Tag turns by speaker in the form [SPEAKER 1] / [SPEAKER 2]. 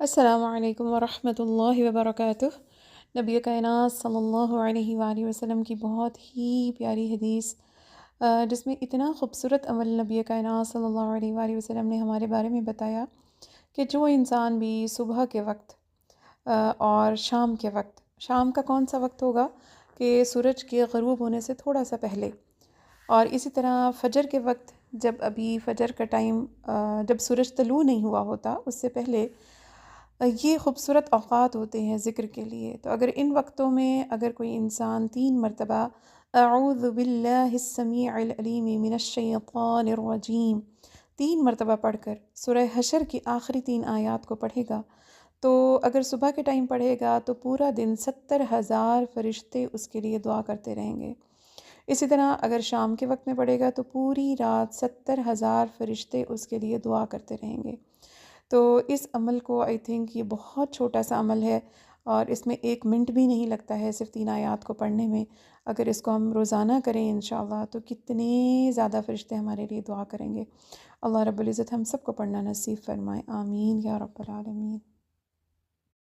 [SPEAKER 1] السلام علیکم ورحمۃ اللہ وبرکاتہ۔ نبی کائنات صلی اللہ علیہ وآلہ وسلم کی بہت ہی پیاری حدیث، جس میں اتنا خوبصورت عمل نبی کائنات صلی اللہ علیہ وآلہ وسلم نے ہمارے بارے میں بتایا کہ جو انسان بھی صبح کے وقت اور شام کے وقت، شام کا کون سا وقت ہوگا کہ سورج کے غروب ہونے سے تھوڑا سا پہلے، اور اسی طرح فجر کے وقت جب ابھی فجر کا ٹائم، جب سورج طلوع نہیں ہوا ہوتا اس سے پہلے، یہ خوبصورت اوقات ہوتے ہیں ذکر کے لیے۔ تو اگر ان وقتوں میں اگر کوئی انسان 3 مرتبہ اعوذ باللہ السمیع العلیم من الشیطان الرجیم 3 مرتبہ پڑھ کر سورہ حشر کی آخری 3 آیات کو پڑھے گا، تو اگر صبح کے ٹائم پڑھے گا تو پورا دن 70,000 فرشتے اس کے لیے دعا کرتے رہیں گے۔ اسی طرح اگر شام کے وقت میں پڑھے گا تو پوری رات 70,000 فرشتے اس کے لیے دعا کرتے رہیں گے۔ تو اس عمل کو آئی تھنک یہ بہت چھوٹا سا عمل ہے، اور اس میں 1 منٹ بھی نہیں لگتا ہے صرف 3 آیات کو پڑھنے میں۔ اگر اس کو ہم روزانہ کریں انشاءاللہ تو کتنے زیادہ فرشتے ہمارے لیے دعا کریں گے۔ اللہ رب العزت ہم سب کو پڑھنا نصیب فرمائے، آمین یا رب العالمین۔